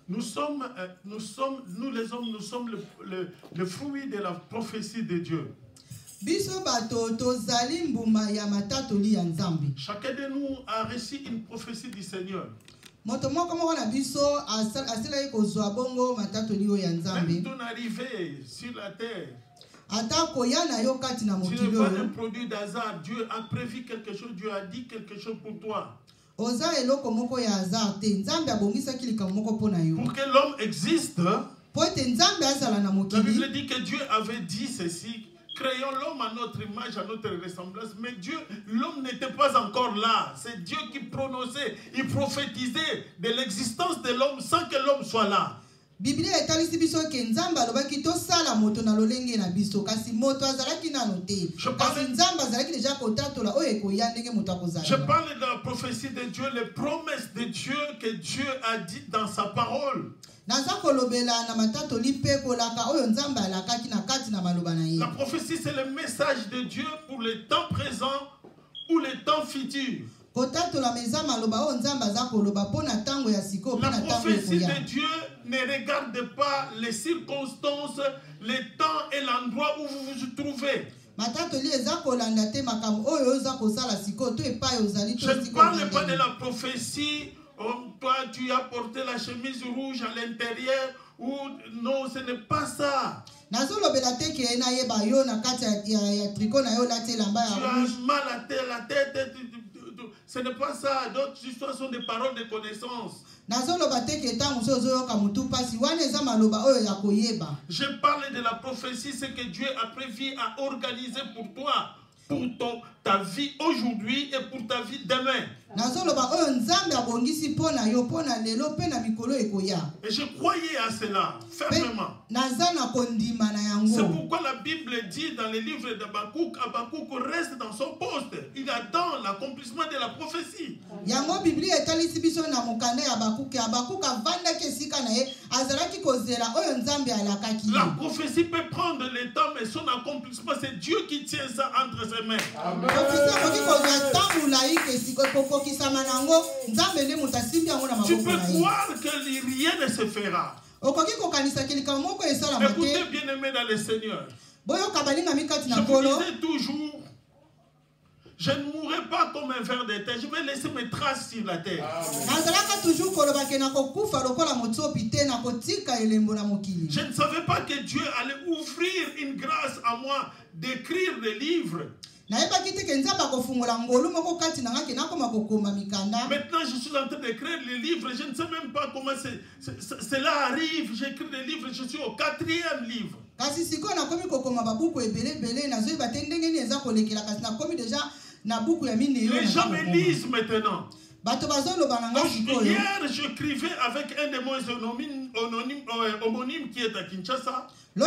Nous les hommes, nous sommes le fruit de la prophétie de Dieu. Chacun de nous a reçu une prophétie du Seigneur. Même ton arrivée sur la terre, tu n'es pas un produit d'hasard. Dieu a prévu quelque chose, Dieu a dit quelque chose pour toi. Pour que l'homme existe, la Bible dit que Dieu avait dit ceci: créons l'homme à notre image, à notre ressemblance. Mais Dieu, l'homme n'était pas encore là. C'est Dieu qui prononçait, il prophétisait de l'existence de l'homme sans que l'homme soit là. Je parle de la prophétie de Dieu, les promesses de Dieu que Dieu a dites dans sa parole. La prophétie, c'est le message de Dieu pour le temps présent ou le temps futur. La prophétie de Dieu ne regarde pas les circonstances, le temps et l'endroit où vous vous trouvez. Je ne parle pas de la prophétie. Oh, toi, tu as porté la chemise rouge à l'intérieur. Ou non, ce n'est pas ça. Tu as mal à la tête. Ce n'est pas ça. D'autres histoires sont des paroles de connaissance. Je parle de la prophétie, ce que Dieu a prévu à organiser pour toi, pour ta vie aujourd'hui et pour ta vie demain. Et je croyais à cela fermement. C'est pourquoi la Bible dit dans le livre d'Habakkuk, Habakkuk reste dans son poste. Il attend l'accomplissement de la prophétie. La prophétie peut prendre le temps, mais son accomplissement, c'est Dieu qui tient ça entre ses mains. Amen. Tu peux croire que rien ne se fera. Écoutez, bien-aimés dans le Seigneur. Je vous disais toujours, je ne mourrai pas comme un ver de terre. Je vais laisser mes traces sur la terre. Je ne savais pas que Dieu allait ouvrir une grâce à moi d'écrire des livres. Maintenant, je suis en train d'écrire les livres. Je ne sais même pas comment cela arrive. J'écris des livres. Je suis au 4e livre. Les gens me lisent maintenant. Hier, j'écrivais avec un de mes homonymes qui est à Kinshasa. Le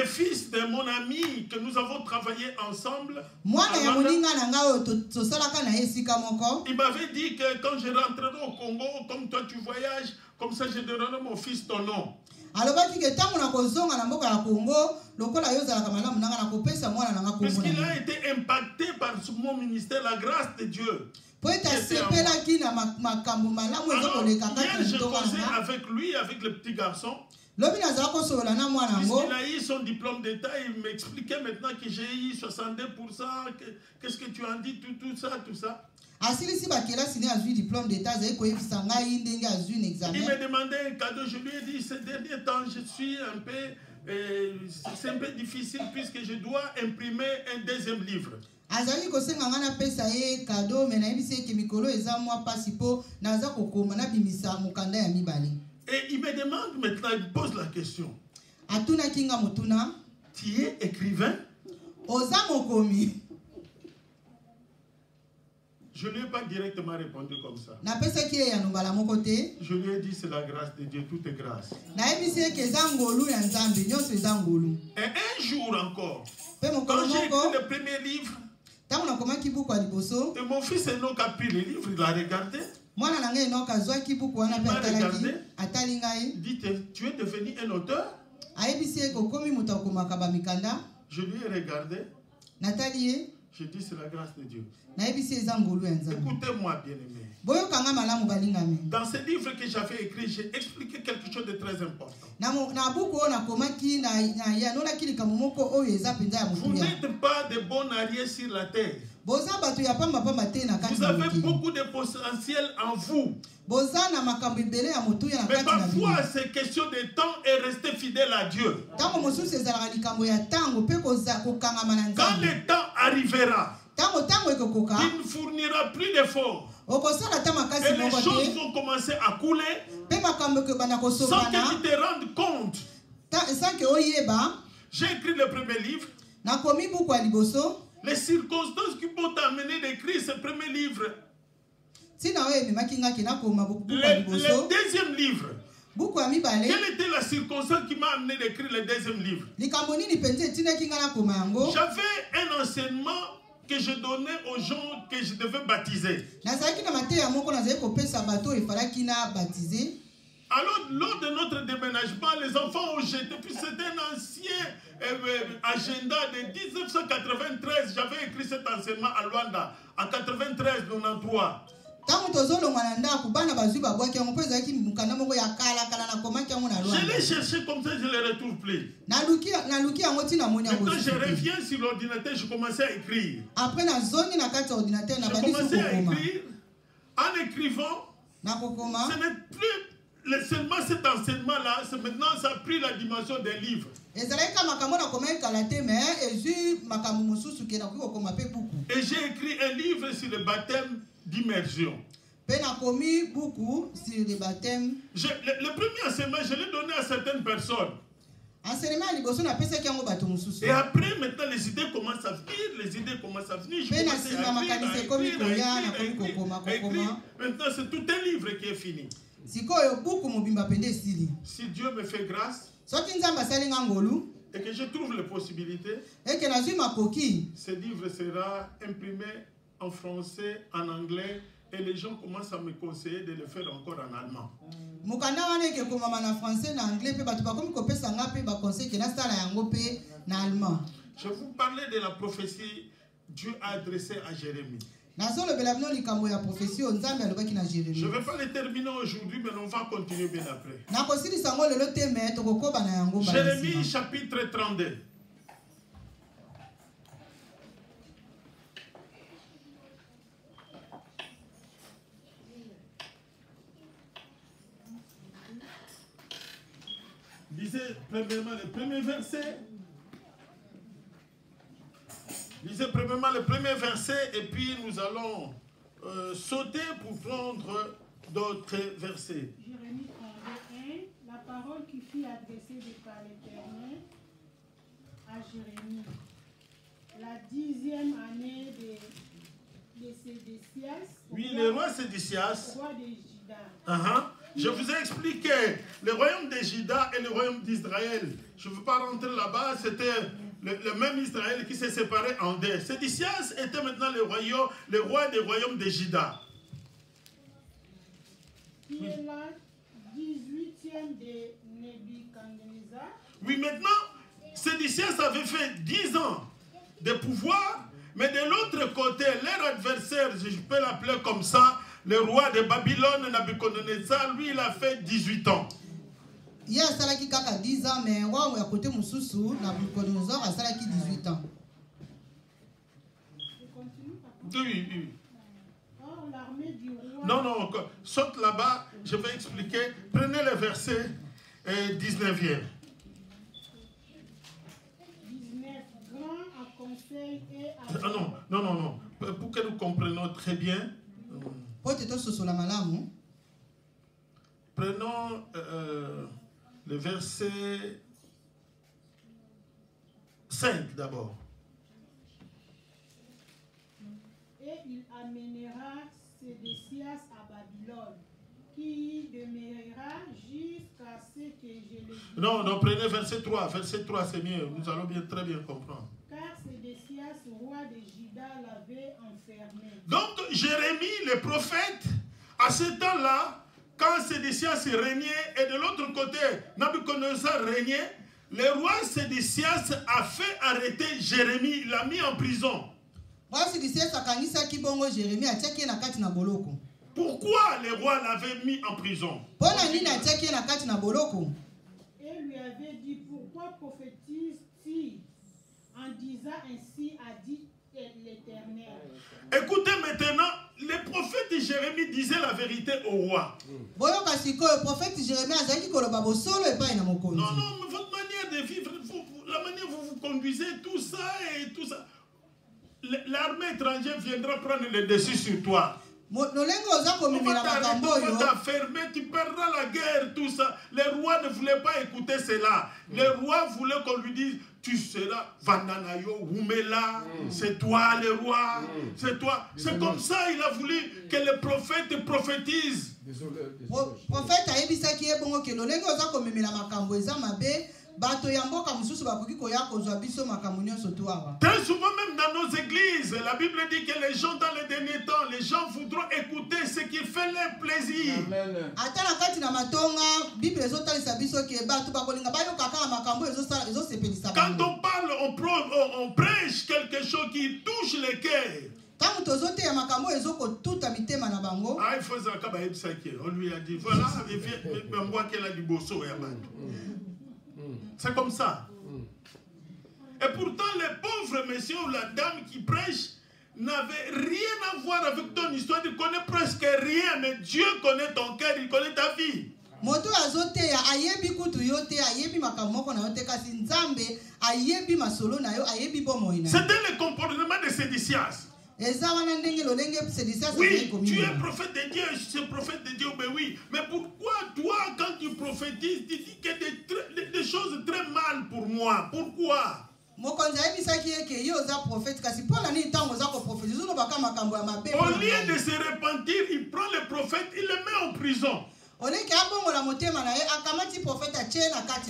fils de mon ami que nous avons travaillé ensemble, il m'avait dit que quand je rentrerai au Congo, comme toi tu voyages, comme ça je donnerai mon fils ton nom. Parce qu'il a été impacté par mon ministère, la grâce de Dieu. Hier, je causais avec lui, avec le petit garçon. Puisqu'il a eu son diplôme d'État, il m'expliquait maintenant que j'ai eu 62%. Qu'est-ce que tu en dis, tout ça. Il me demandait un cadeau, je lui ai dit, ces derniers temps, je suis un peu, c'est un peu difficile puisque je dois imprimer un deuxième livre. Et il me demande maintenant, il me pose la question. Tu es écrivain? Je ne lui ai pas directement répondu comme ça. Je lui ai dit c'est la grâce de Dieu, tout est grâce. Et un jour encore, quand j'ai écrit le premier livre, et mon fils Enoch a pris le livre, il a regardé. Il m'a regardé. Il dit, tu es devenu un auteur? Je lui ai regardé. Je dis c'est la grâce de Dieu. Écoutez-moi, bien-aimé. Dans ce livre que j'avais écrit, j'ai expliqué quelque chose de très important. Vous n'êtes pas de bons alliés sur la terre. Vous avez beaucoup de potentiel en vous. Mais parfois, c'est question de temps et rester fidèle à Dieu. Quand le temps arrivera, il ne fournira plus d'efforts. Et les choses vont commencer à couler sans que tu te rendes compte. J'ai écrit le premier livre. Les circonstances qui vont t'amener d'écrire ce premier livre. Le deuxième livre. Quelle était la circonstance qui m'a amené d'écrire le deuxième livre? J'avais un enseignement que je donnais aux gens que je devais baptiser. Alors, lors de notre déménagement, les enfants ont jeté, puis c'était un ancien agenda de 1993. J'avais écrit cet enseignement à Luanda, en 93-93. Je l'ai cherché comme ça, je ne le retrouve plus. Quand je reviens sur l'ordinateur, je commençais à écrire. Je commençais à écrire. En écrivant, ce n'est plus seulement cet enseignement-là, maintenant ça a pris la dimension des livres. Et j'ai écrit un livre sur le baptême d'immersion. Le premier enseignement, je l'ai donné à certaines personnes. Et après, maintenant, les idées commencent à venir, Je commence à écrire. Maintenant, c'est tout un livre qui est fini. Si Dieu me fait grâce et que je trouve les possibilités, ce livre sera imprimé en français, en anglais, et les gens commencent à me conseiller de le faire encore en allemand. Je vous parlais de la prophétie Dieu a adressée à Jérémie. Je ne vais pas le terminer aujourd'hui, mais on va continuer bien après. Jérémie chapitre 32. Lisez premièrement le premier verset. Lisez premièrement le premier verset et puis nous allons sauter pour prendre d'autres versets. Jérémie 31, la parole qui fut adressée par l'Éternel à Jérémie. La 10e année de Sédécias. Oui, le roi Sédécias. Roi de Juda. Je vous ai expliqué le royaume de Juda et le royaume d'Israël. Je ne veux pas rentrer là-bas, c'était le même Israël qui s'est séparé en deux. Sédécias était maintenant le roi des royaumes de Juda. Qui est la 18e de Nebuchadnezzar. Oui, maintenant, Sédécias avait fait 10 ans de pouvoir, mais de l'autre côté, leur adversaire, je peux l'appeler comme ça, le roi de Babylone, Nabucodonosor, lui, il a fait 18 ans. Il y a 10 ans, mais le roi à côté Moussoussou, Nabucodonosor, a 18 ans. Oui. Non, saute là-bas, je vais expliquer. Prenez le verset 19e. 19, grand à conseil et à... Non. Pour que nous comprenions très bien. Prenons le verset 5 d'abord. Et il amènera Sédécias à Babylone, qui demeurera jusqu'à ce que je le dise. Non, prenez verset 3. Verset 3, c'est mieux. Nous allons très bien comprendre. Car Sédécias, roi de Juda, l'avait enfermé. Donc, Jérémie, le prophète, à ce temps-là, quand Sédécias régnait et de l'autre côté, Nabucodonosor régnait, le roi Sédécias a fait arrêter Jérémie, il l'a mis en prison. Pourquoi les rois l'avaient mis en prison? Et lui avait dit, pourquoi prophétise-t-il en disant ainsi a dit l'Éternel? Écoutez maintenant, le prophète Jérémie disait la vérité au roi. Non, non, mais votre manière de vivre, la manière dont vous conduisez, tout ça et tout ça, l'armée étrangère viendra prendre le dessus sur toi. On va t'enfermer, tu perdras la guerre, tout ça. Les rois ne voulaient pas écouter cela. Les rois voulaient qu'on lui dise, tu seras Vandanayo, Wumela, c'est toi le roi, c'est toi. C'est comme ça il a voulu que le prophète prophétise. Très souvent même dans nos églises, la Bible dit que les gens dans les derniers temps, les gens voudront écouter ce qui fait leur plaisir. Quand on parle, on prêche quelque chose qui touche le cœur. On lui a dit, voilà, c'est comme ça. Et pourtant, les pauvres messieurs ou la dame qui prêche n'avaient rien à voir avec ton histoire. Il connaît presque rien, mais Dieu connaît ton cœur, il connaît ta vie. C'était le comportement de Sédécias. Oui, tu es prophète de Dieu, je suis prophète de Dieu, mais oui. Mais pourquoi toi, quand tu prophétises, tu dis que des choses très mal pour moi? Pourquoi? Au lieu de se repentir, il prend le prophète, il le met en prison.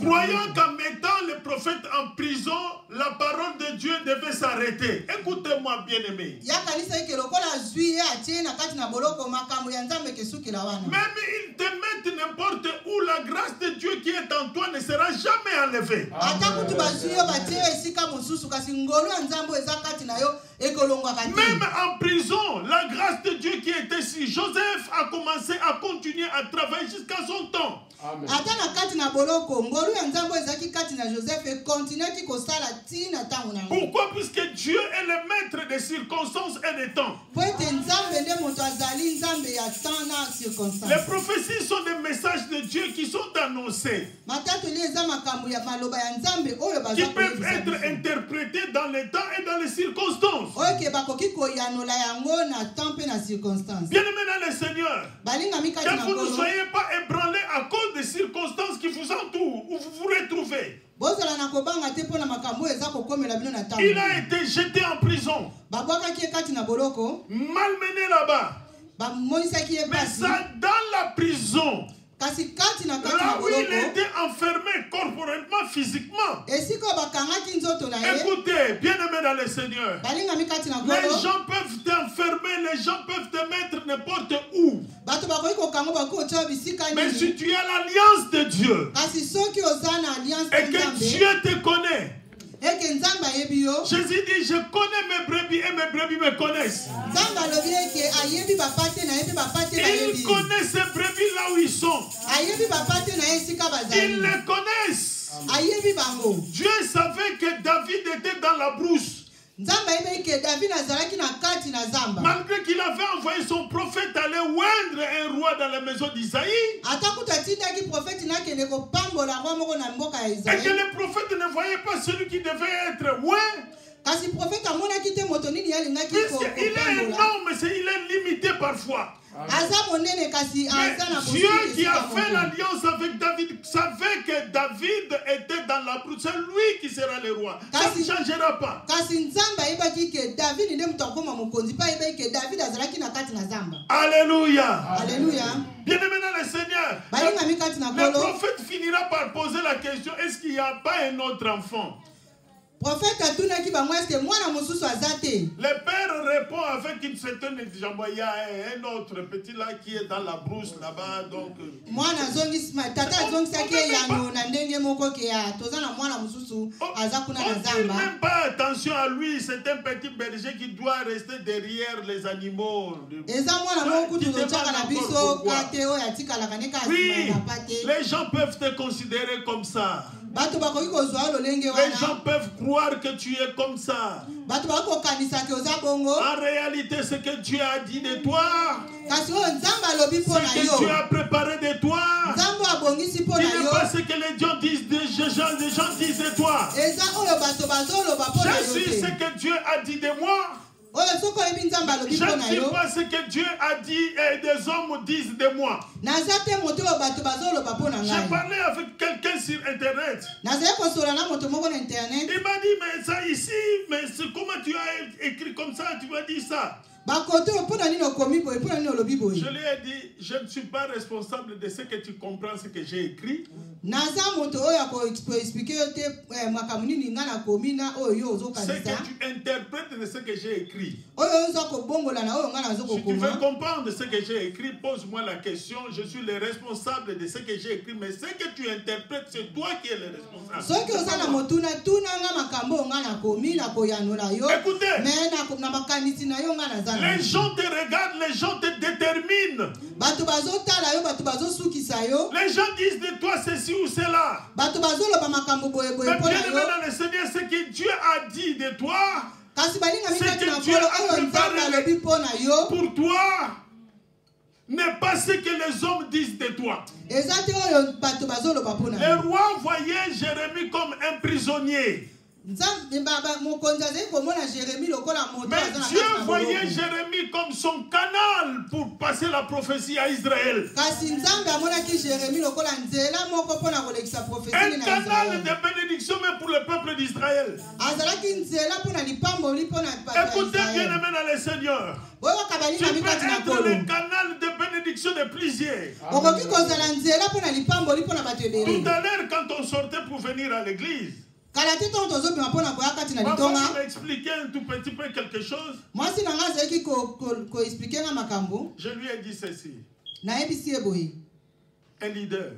Croyant qu'en mettant le prophète en prison, la parole de Dieu devait s'arrêter. Écoutez-moi, bien-aimé. Même ils te mettent n'importe où, la grâce de Dieu qui est en toi ne sera jamais enlevée. Même en prison, la grâce de Dieu qui était ici, Joseph a commencé à continuer à travailler jusqu'à son temps. Amen. Pourquoi? Puisque Dieu est le maître des circonstances et des temps. Les prophéties sont des messages de Dieu qui sont annoncés, qui peuvent être interprétés dans les temps et dans les circonstances. Bien-aimés dans le Seigneur, que vous ne soyez pas ébranlés à cause des circonstances qui vous entourent, où vous vous retrouvez. Il a été jeté en prison, malmené là-bas. Mais ça, dans la prison, là où il était enfermé corporellement, physiquement. Écoutez, bien-aimés dans le Seigneur, les gens peuvent t'enfermer, les gens peuvent te mettre n'importe où. Mais si tu as l'alliance de Dieu et que Dieu te connaît, Jésus dit, je connais mes brebis et mes brebis me connaissent. Il connaît ces brebis là où ils sont. Ils les connaissent. Dieu savait que David était dans la brousse. Malgré qu'il avait envoyé son prophète aller oindre un roi dans la maison d'Isaïe, et que le prophète ne voyait pas celui qui devait être oint, puisqu'il est énorme, mais il est limité parfois. Mais Dieu qui a fait l'alliance avec David savait que David était dans la brousse. C'est lui qui sera le roi. Ça ne changera pas. Alléluia. Alléluia. Bien-aimé dans le Seigneur, le prophète finira par poser la question, est-ce qu'il n'y a pas un autre enfant? Le père répond avec une certaine jambe. Il y a un autre petit là qui est dans la brousse là-bas. Donc, moi, on ne dit même pas attention à lui. C'est un petit berger qui doit rester derrière les animaux. Oui, les gens peuvent te considérer comme ça. Les gens peuvent croire que tu es comme ça. En réalité, ce que Dieu a dit de toi, ce que Dieu a préparé de toi, ce n'est pas ce que les gens disent de toi. Je suis ce que Dieu a dit de moi. Je ne sais pas ce que Dieu a dit et des hommes disent de moi. J'ai parlé avec quelqu'un sur Internet. Il m'a dit, mais ça ici, mais comment tu as écrit comme ça, tu m'as dit ça. Je lui ai dit, je ne suis pas responsable de ce que tu comprends, ce que j'ai écrit. Ce que tu interprètes de ce que j'ai écrit. Si tu veux comprendre ce que j'ai écrit, pose-moi la question. Je suis le responsable de ce que j'ai écrit, mais ce que tu interprètes, c'est toi qui es le responsable. Écoutez, les gens te regardent, les gens te déterminent. Les gens disent de toi ceci ou cela. Mais bien aimé dans le Seigneur, ce que Dieu a dit de toi, ce que Dieu a préparé pour toi, n'est pas ce que les hommes disent de toi. Le roi voyait Jérémie comme un prisonnier. Mais Dieu voyait Jérémie comme son canal pour passer la prophétie à Israël. Un canal de bénédiction même pour le peuple d'Israël. Écoutez bien aimé dans le Seigneur. Tu peux être le canal de bénédiction de plusieurs. Tout à l'heure quand on sortait pour venir à l'église, maman m'expliquait un tout petit peu quelque chose. Je lui ai dit ceci. Un leader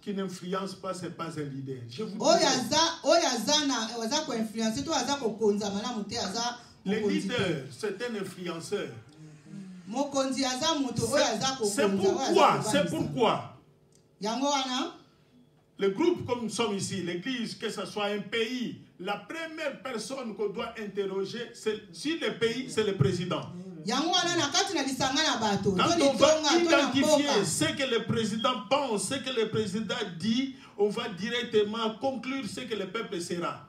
qui n'influence pas, ce n'est pas un leader. Je vous dis, le leader, c'est un influenceur. C'est pourquoi le groupe, comme nous sommes ici, l'église, que ce soit un pays, la première personne qu'on doit interroger, si le pays, c'est le président. Quand on va identifier ce que le président pense, ce que le président dit, on va directement conclure ce que le peuple sera.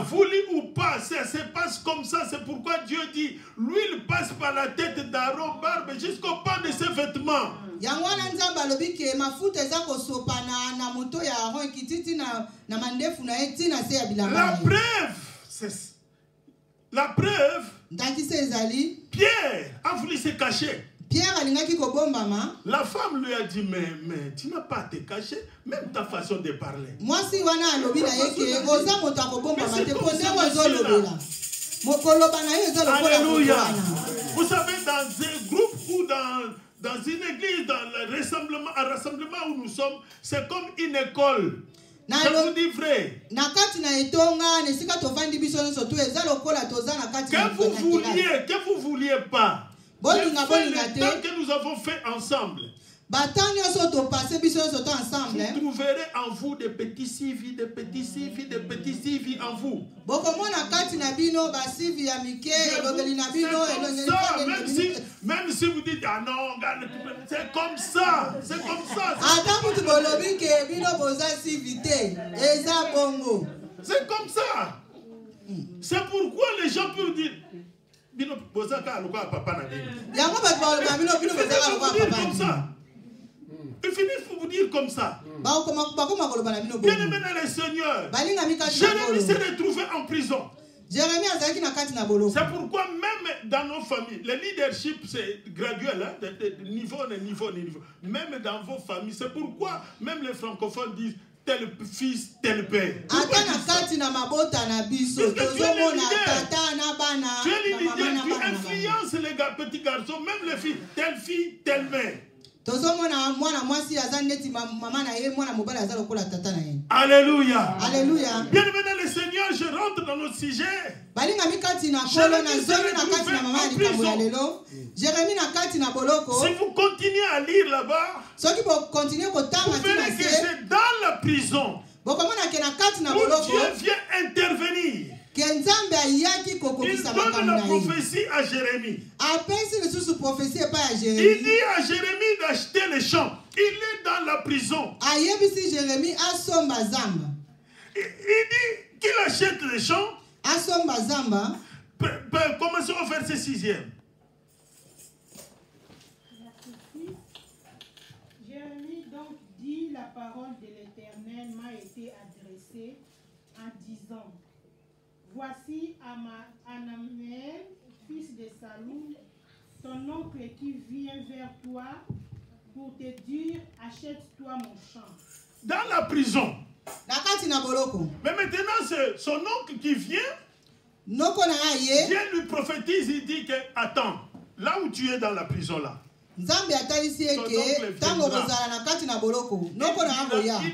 Voulu ou pas, ça se passe comme ça. C'est pourquoi Dieu dit, l'huile passe par la tête d'Aaron, barbe jusqu'au pan de ses vêtements. La preuve, Pierre a voulu se cacher. La femme lui a dit, mais tu n'as pas à te cacher, même ta façon de parler. Alléluia. Vous savez, dans un groupe ou dans une église, dans un rassemblement où nous sommes, c'est comme une école. Je vous dis vrai. Que vous vouliez pas. Le temps que nous avons fait ensemble, vous trouverez en vous des petits civis, des petits civis, des petits civis en vous. Même si vous dites, ah non, c'est comme ça, c'est comme ça. C'est comme ça. C'est pourquoi les gens peuvent dire, comme ça. Ils finissent pour vous dire comme ça. Bien aimé dans le Seigneur, Jérémie s'est retrouvé en prison. C'est pourquoi même même dans nos familles, le leadership c'est graduel, hein, de niveau en niveau. Même dans vos familles, c'est pourquoi même les francophones disent tel fils, tel père. Tu es le leader, tu influences les petits garçons, même les filles, telle fille, telle mère. Alléluia. Alléluia. Bien aimé dans le Seigneur, je rentre dans notre sujet. Si vous continuez à lire là-bas, vous verrez que c'est dans la prison où Dieu vient intervenir. Il donne la prophétie à Jérémie. Il dit à Jérémie d'acheter les champs. Il est dans la prison. Il dit qu'il achète les champs. Commençons au verset 6e. Jérémie donc dit: la parole de l'Éternel m'a été adressée en disant: voici Anaméel, fils de Saloum, ton oncle qui vient vers toi pour te dire: achète-toi mon champ. Dans la prison. Mais maintenant, c'est son oncle qui vient. Dieu lui prophétise, il dit que attends, là où tu es dans la prison là. Il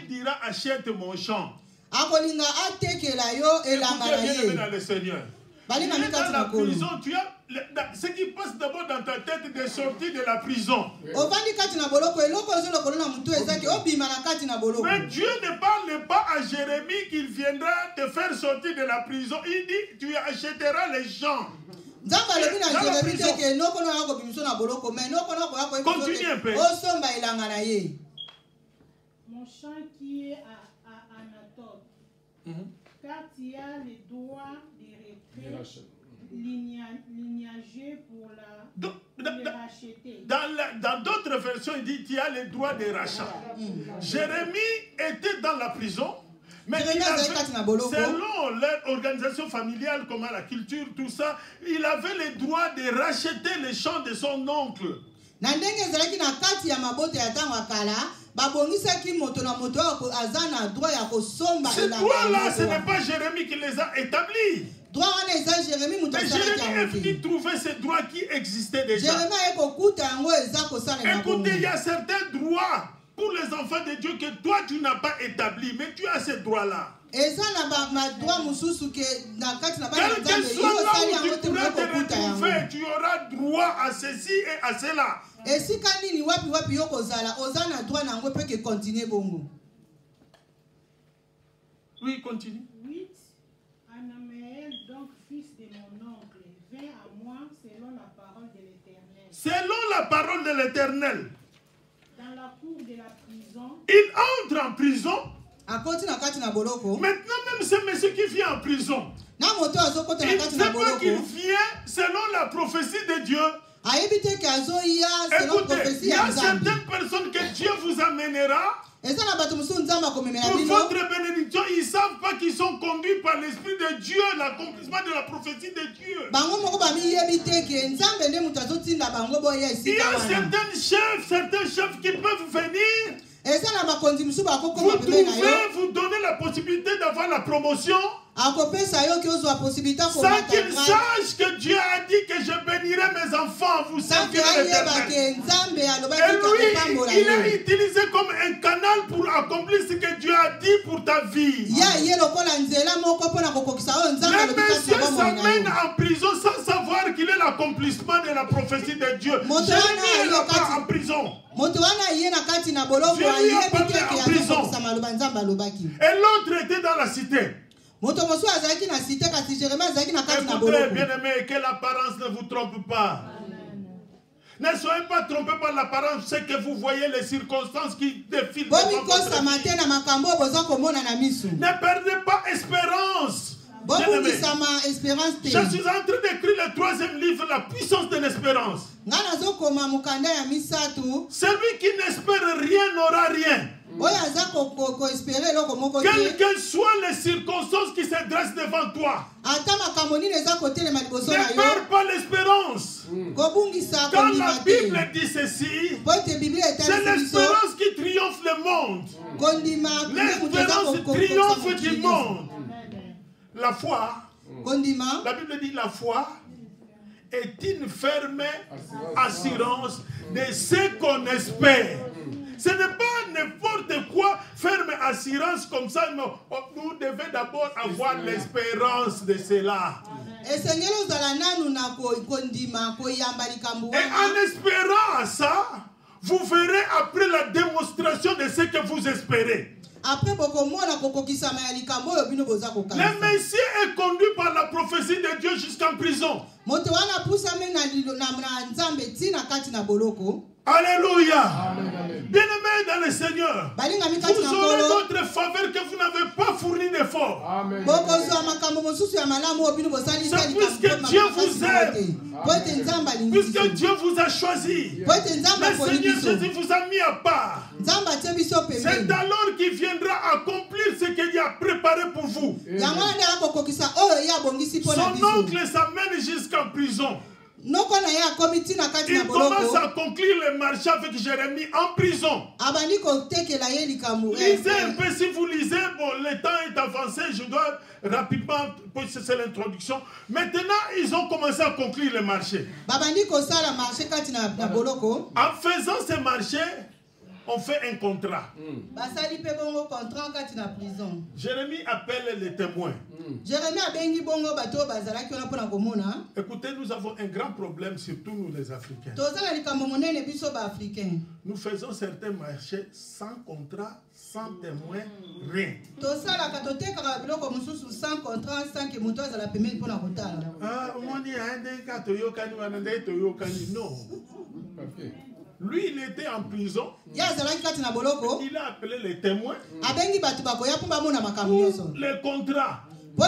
dira: achète mon champ. Écoutez bien dans le Seigneur. Dans la prison, tu as ce qui passe d'abord dans ta tête de sortir de la prison. Mais Dieu ne parle pas à Jérémie qu'il viendra te faire sortir de la prison. Il dit: tu achèteras les champs. Continue un peu. Mon champ qui est à Anatole, car tu as les droits de retrait lignagés pour les racheter. Dans d'autres versions, il dit: tu as les droits de rachat. Jérémie était dans la prison. Mais selon leur organisation familiale, comme la culture, tout ça, il avait le droit de racheter les champs de son oncle. Ces droits-là, ce n'est pas Jérémie qui les a établis. Mais Jérémie est venu trouver ces droits qui existaient déjà. Écoutez, il y a certains droits pour les enfants de Dieu que toi tu n'as pas établi, mais tu as ces droits-là. Quel que soit là où tu pourras te retrouver, tu auras droit à ceci et à cela. Oui, continue. 8. Anaméel, donc fils de mon oncle, vint à moi selon la parole de l'Éternel. Selon la parole de l'Éternel. Dans la cour de la prison. Il entre en prison. Maintenant, même ce monsieur qui vient en prison, il ne sait pas qu'il vient selon la prophétie de Dieu. Écoutez, il y a certaines personnes que Dieu vous amènera pour votre bénédiction. Ils ne savent pas qu'ils sont conduits par l'Esprit de Dieu, l'accomplissement de la prophétie de Dieu. Il y a certains chefs qui peuvent venir vous donner la possibilité d'avoir la promotion sans qu'ils sachent que Dieu a dit que je bénirai mes enfants, vous servirez l'Éternel. Et lui, il est utilisé comme un canal pour accomplir ce que Dieu a dit pour ta vie. Le monsieur s'amène en prison sans savoir qu'il est l'accomplissement de la prophétie de Dieu. Jérémie n'est pas en prison. Dieu lui a parlé en prison. Et l'autre était dans la cité. Écoutez, bien aimé, que l'apparence ne vous trompe pas. Ne soyez pas trompés par l'apparence, c'est que vous voyez les circonstances qui défilent. Ne perdez pas espérance. Je suis en train d'écrire le 3e livre, La puissance de l'espérance. Celui qui n'espère rien n'aura rien. Quelles que soient les circonstances qui se dressent devant toi, ne perds pas l'espérance. Quand la Bible dit ceci, c'est l'espérance qui triomphe le monde. L'espérance triomphe du monde. La foi, la Bible dit la foi est une ferme assurance de ce qu'on espère. Ce n'est pas n'importe quoi, ferme assurance comme ça. Non. Nous devons d'abord avoir l'espérance de cela. Et en espérant ça, vous verrez après la démonstration de ce que vous espérez. Le Messie est conduit par la prophétie de Dieu jusqu'en prison. Alléluia. Bien-aimés dans le Seigneur, vous aurez d'autres faveurs que vous n'avez pas fourni d'efforts. C'est puisque Dieu vous aime, puisque Dieu vous a choisi, le Seigneur Jésus vous a mis à part. C'est alors qu'il viendra accomplir ce qu'il a préparé pour vous. Son oncle s'amène jusqu'en prison. Il commence à conclure le marché avec Jérémie en prison. Lisez un peu, si vous lisez, bon, le temps est avancé, je dois rapidement, c'est l'introduction. Maintenant, ils ont commencé à conclure le marché. En faisant ce marché, on fait un contrat. Jérémie appelle les témoins. Écoutez, nous avons un grand problème, surtout nous les Africains. Nous faisons certains marchés sans contrat, sans témoin, rien. Non. Lui, il était en prison. Il a appelé les témoins pour le contrat. Et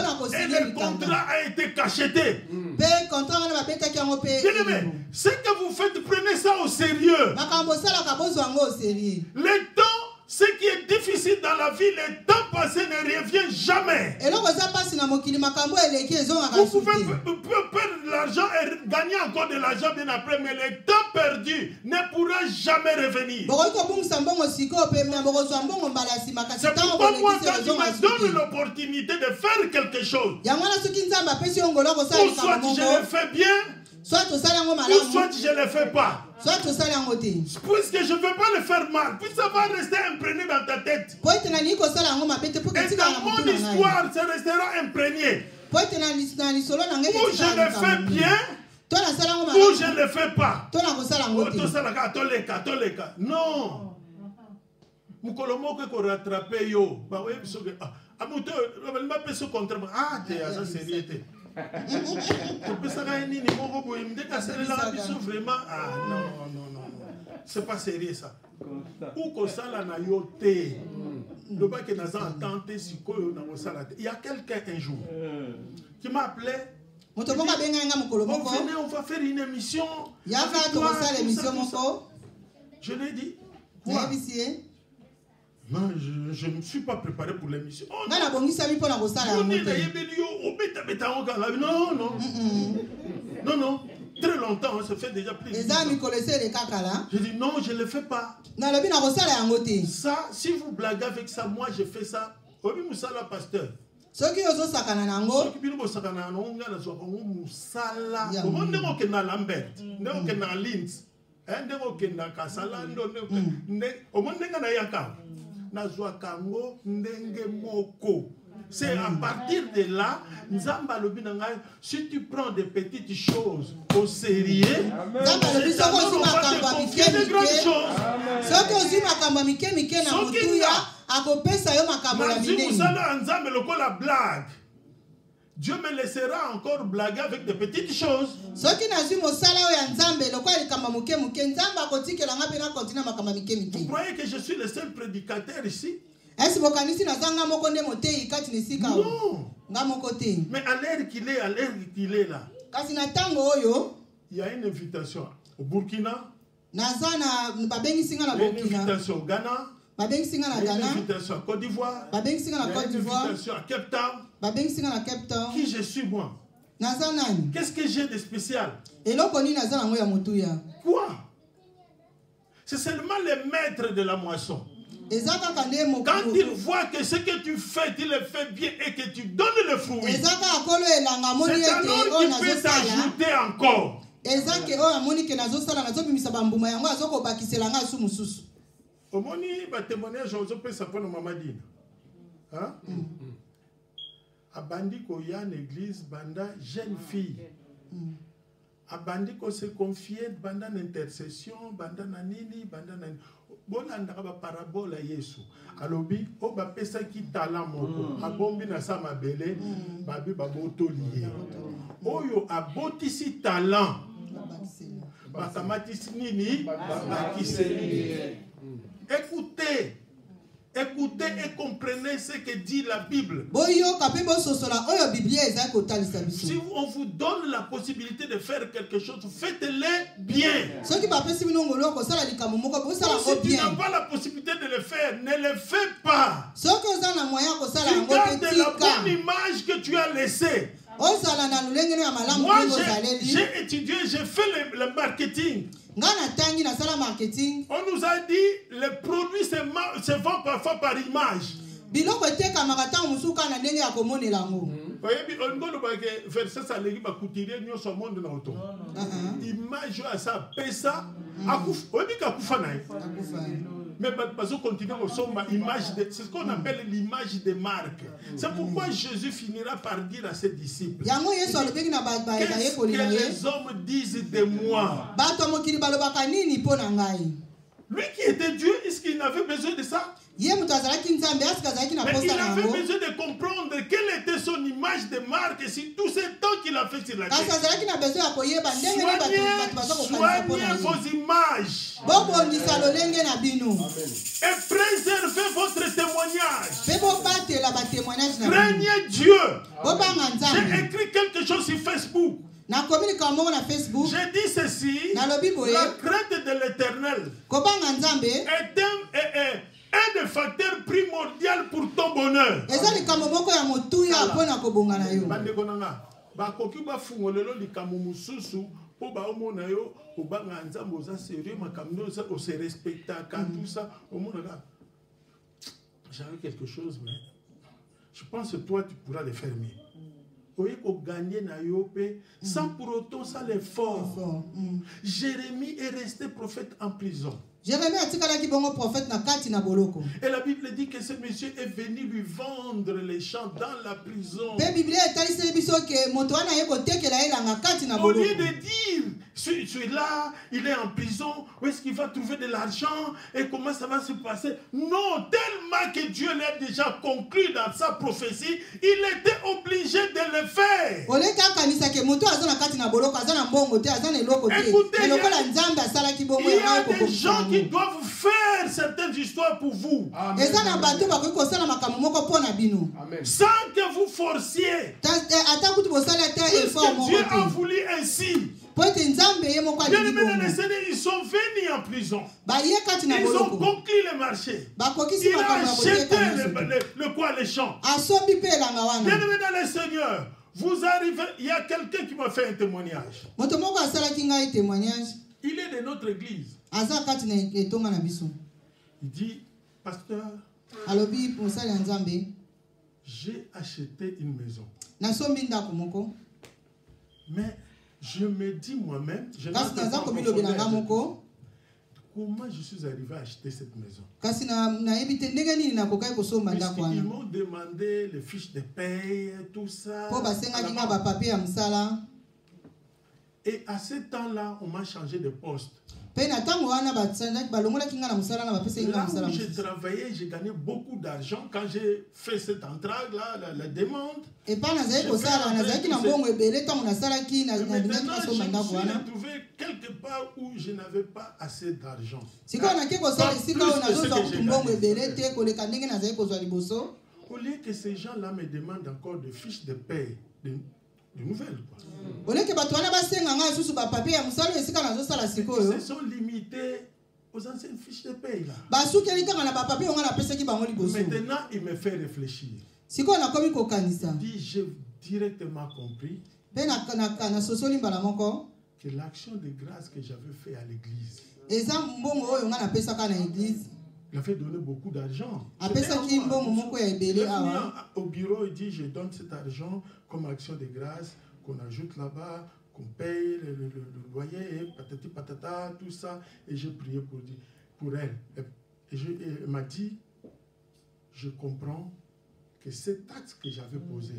le contrat a été cacheté. Bien-aimé, ce que vous faites, prenez ça au sérieux. Le temps, ce qui est difficile dans la vie, le temps passé ne revient jamais. Vous pouvez perdre de l'argent et gagner encore de l'argent bien après, mais le temps perdu ne pourra jamais revenir. C'est pourquoi moi, quand tu me donnes l'opportunité de faire quelque chose, ou soit je le fais bien, ou soit je ne le fais pas. Puisque je ne veux pas le faire mal, puis ça va rester imprégné dans ta tête. Et dans mon histoire, ça restera imprégné. Ou je le fais bien, ou je ne le fais pas. Non. Mukolomoko ko rattraper yo. Ba we biso ke amuto ba peso contre ah te asa sérieuté. Tu peux ça gagner ni moko boy ndeka sala biso vraiment ah non. C'est pas sérieux ça. Ou ko sala na yo te. Le ba ke naza entente sikoyo na ko sala te. Il y a quelqu'un un jour qui m'a appelé. On va faire une émission. Je l'ai dit. Non, je ne me suis pas préparé pour l'émission. Oh, non. Très longtemps, ça fait déjà plus de 10 ans. Je dis non, je ne le fais pas. Ça, si vous blaguez avec ça, moi je fais ça. Oui, Moussala, pasteur. Ceux qui osent sakana nango. Ceux qui binou sakana nango, nga na soka Moussala. Comment ndeko kena Lambert, ndeko kena Linz, ndeko kena Kasala, ndeko omo ndenga na yaka. Na zwa kango ndenge moko. C'est à partir de là, Nzamba lobi nanga, si tu prends des petites choses au sérieux, c'est d'abord on va te confier de grandes choses. Ceux qui osent makamba mike mike na mutuya. Dieu me laissera encore blaguer avec de petites choses. Vous croyez que je suis le seul prédicateur ici? Non. Mais à l'heure qu'il est là, il y a une invitation au Burkina, il y a une invitation au Ghana, une invitation à Côte d'Ivoire, une invitation à Cape Town. Qui je suis moi? Qu'est-ce que j'ai de spécial? Quoi? C'est seulement les maîtres de la moisson. Quand il voit que ce que tu fais, tu le fais bien et que tu donnes le fruit, c'est alors qu'il peut t'ajouter encore. Au moni, le témoignage, on peut s'appeler Mamadine. Hein? Abandi ko y a une église, banda jeune fille. Abandi ko se confier, banda l'intercession, banda nanini, banda nanini. Bolanda ba parabole à Yesu. Alobi, o ba pesa ki talent moko. Abombi na sa mabele, babi baboto lié. Oyo abotisi talent. Bakamatisi nini, bakiseli. Écoutez. Écoutez et comprenez ce que dit la Bible. Si on vous donne la possibilité de faire quelque chose, faites-le bien. Si tu n'as pas la possibilité de le faire, ne le fais pas. Tu gardes la bonne image que tu as laissée. Moi, j'ai étudié, j'ai fait le marketing. On nous a dit les produits se vendent parfois par image. Image ça pesa mais parce qu'on continue au sommet image c'est ce qu'on appelle l'image de marque. C'est pourquoi Jésus finira par dire à ses disciples, qu'est-ce que les hommes disent de moi? Lui qui était Dieu, est-ce qu'il n'avait besoin de ça? Mais il avait besoin de comprendre quelle était son image de marque si tout ce temps qu'il a fait sur la terre. Soignez vos images. Et préservez votre témoignage. Craignez Dieu. J'ai écrit quelque chose sur Facebook. J'ai dit ceci, la crainte de l'Éternel est un des facteurs primordiaux pour ton bonheur. J'avais quelque chose, mais je pense que toi, tu pourras le faire mieux. Gagner sans pour autant ça l'effort. Jérémie est resté prophète en prison. Et la Bible dit que ce monsieur est venu lui vendre les champs dans la prison. Au lieu de dire, celui-là, il est en prison, où est-ce qu'il va trouver de l'argent et comment ça va se passer? Non, tellement que Dieu l'a déjà conclu dans sa prophétie, il était obligé de le faire. Écoutez, il y a des gens qui doivent faire certaines histoires pour vous. Amen. Sans que vous forciez. Puisque Dieu a voulu ainsi. Ils sont venus en prison. Ils ont conclu le marché. Il a acheté les champs. Bien aimé dans le Seigneur, vous arrivez, il y a quelqu'un qui m'a fait un témoignage. Il est de notre église. Il dit, pasteur, j'ai acheté une maison. Mais je me dis moi-même, comment je suis arrivé à acheter cette maison? Ils m'ont demandé les fiches de paye, tout ça. Et à ce temps-là, on m'a changé de poste. Là où j'ai travaillé, j'ai gagné beaucoup d'argent quand j'ai fait cette entrée-là, la demande. Et maintenant, je me suis retrouvé quelque part où je n'avais pas assez d'argent. Au lieu que ces gens-là me demandent encore des fiches de paie, de nouvelles. Ils se sont limités aux anciennes fiches de paye là. Maintenant, il me fait réfléchir. Dit, j'ai directement compris que l'action de grâce que j'avais fait à l'église, il avait donné beaucoup d'argent. Au bureau, il dit, je donne cet argent comme action de grâce qu'on ajoute là-bas, qu'on paye le loyer, patati patata, tout ça. Et j'ai prié pour elle. Et elle m'a dit, je comprends que cet acte que j'avais posé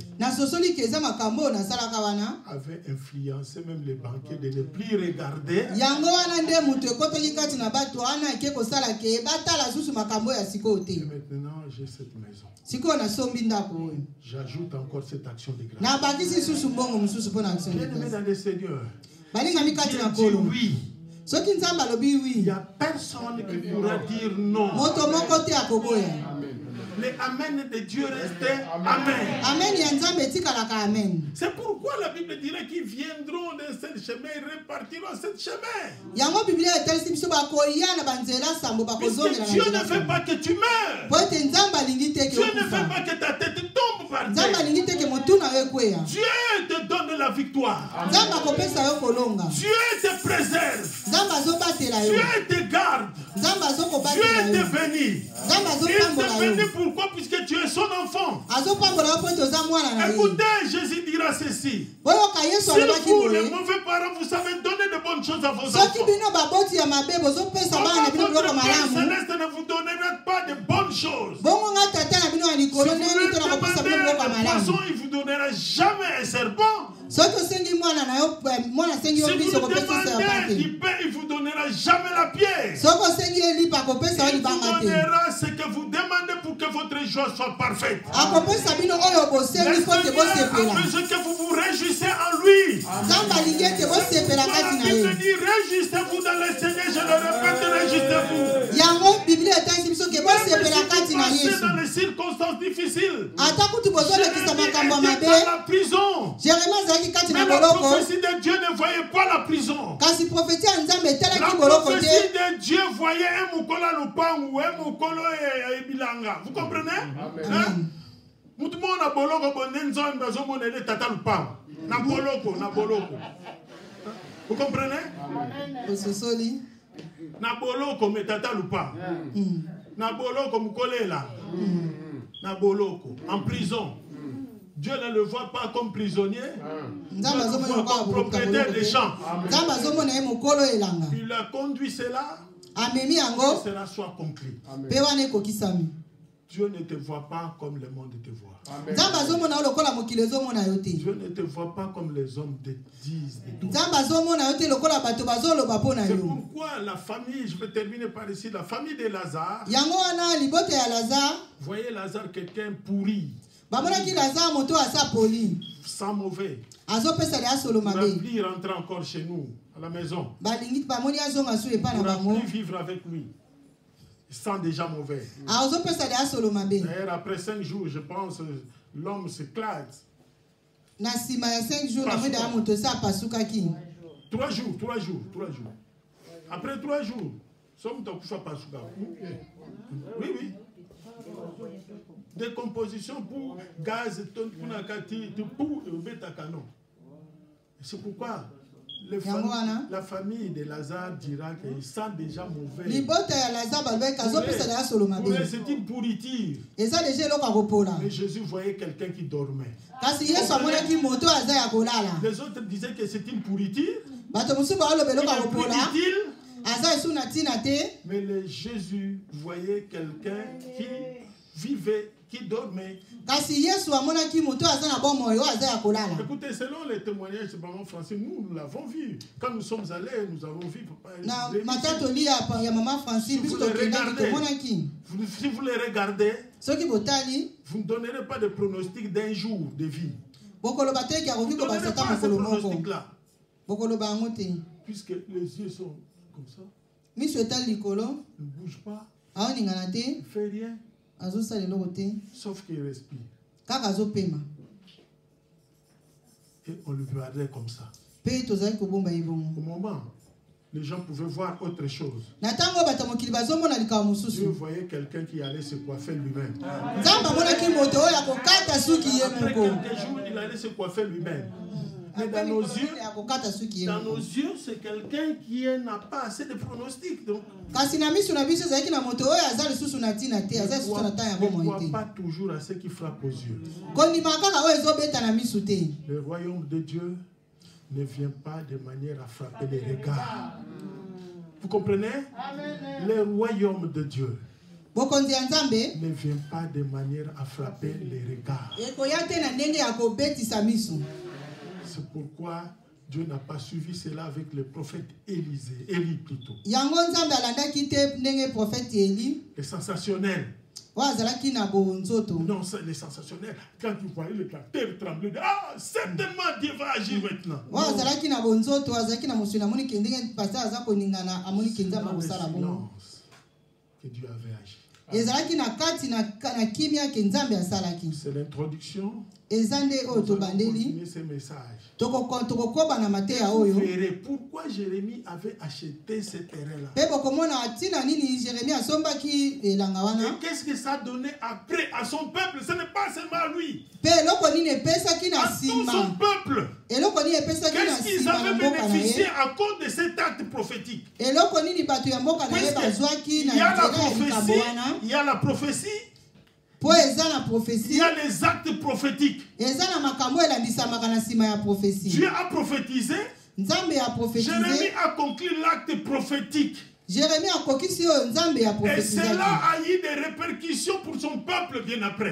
avait influencé même les banquiers de ne plus regarder. Et maintenant, j'ai cette maison. J'ajoute encore cette action de grâce. Bien-aimé dans le Seigneur, si Dieu dit oui, il n'y a personne qui pourra dire non. Les amen de Dieu restaient amen. C'est pourquoi la Bible dirait qu'ils viendront de ce chemin et repartiront de ce chemin. Puisque Dieu ne veut pas que tu meurs. Dieu ne veut pas que ta tête tombe par terre. Dieu te donne la victoire. Dieu te préserve. Dieu te garde. Dieu te bénit. Il te bénit pourquoi? Puisque tu es son enfant. Écoutez, Jésus dira ceci. Si vous, les mauvais parents, vous savez donner de bonnes choses à vos enfants, votre Père Céleste ne vous donnera pas de bonnes choses. Si vous lui demandez un poisson, il ne vous donnera jamais un serpent. Si vous lui demandez du pain, il ne vous donnera jamais la pierre. Il vous donnera ce que vous demandez pour que votre joie soit parfaite. À mesure que vous vous réjouissez en lui. La Bible dit, réjouissez-vous dans le Seigneur. Je le répète, réjouissez-vous. Passez dans les circonstances difficiles. Jérémie était dans la prison. Mais la prophétie de Dieu ne voyait pas la prison. La prophétie de Dieu voyait un mukolo à Lupangu, un mukolo à Bilanga. Vous comprenez? Vous comprenez? Na boloko me tata lupa. Na boloko mukolela. Na boloko en prison. Dieu ne le voit pas comme prisonnier. Dieu le voit comme propriétaire des champs. Il a conduit cela. Et cela soit conclu. Dieu ne te voit pas comme le monde te voit. Dieu ne te voit pas comme les hommes te disent de toi. C'est pourquoi la famille, je vais terminer par ici, la famille de Lazare. Voyez Lazare, quelqu'un pourri. Sans mauvais. Il a plus rentrer encore chez nous, à la maison. Il n'a plus vivre avec lui. Il sent déjà mauvais. D'ailleurs, après 5 jours, je pense, l'homme s'éclate. 3 jours. Après 3 jours, oui. Décomposition pour gaz, c'est pourquoi la famille de Lazare dira qu'il sent déjà mauvais. C'est une pourriture. Mais Jésus voyait quelqu'un qui dormait. Les autres disaient que c'est une pourriture. Mais Jésus voyait quelqu'un qui vivait, qui dormait. Écoutez, selon les témoignages de maman Francine, nous l'avons vu. Quand nous sommes allés, nous avons vu papa. Si vous les regardez, vous ne donnerez pas de pronostic d'un jour de vie. Vous ne donnerez pas ce pronostic-là. Puisque les yeux sont comme ça. Il ne bouge pas. Il ne fait rien. Sauf qu'il respire. Et on le regardait comme ça. Au moment les gens pouvaient voir autre chose. Dieu voyait quelqu'un qui allait se coiffer lui-même. Après quelques jours, il allait se coiffer lui-même. Mais dans nos yeux, c'est quelqu'un qui n'a pas assez de pronostics. Donc, ne crois pas toujours à ce qui frappe aux yeux. Le royaume de Dieu ne vient pas de manière à frapper les regards. Vous comprenez? Le royaume de Dieu ne vient pas de manière à frapper les regards. C'est pourquoi Dieu n'a pas suivi cela avec le prophète Élie plutôt. Les sensationnels. Non, c'est les sensationnels. Quand vous voyez la terre trembler, ah, certainement Dieu va agir maintenant. Que Dieu avait agi. C'est l'introduction. Nous allons continuer ce message. Vous verrez pourquoi Jérémie avait acheté ce terrain-là. Et qu'est-ce que ça donnait après à son peuple? Ce n'est pas seulement à lui. À tout son peuple. Qu'est-ce qu'ils avaient bénéficié à cause de cet acte prophétique? Il y a la prophétie. Il y a les actes prophétiques. Dieu a prophétisé. Jérémie a conclu l'acte prophétique. Et cela a eu des répercussions pour son peuple bien après.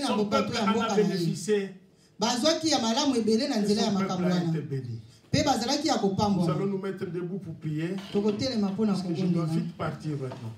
Son peuple en a bénéficié. Son peuple a été béni. Nous allons nous mettre debout pour prier. Parce que je dois vite partir maintenant.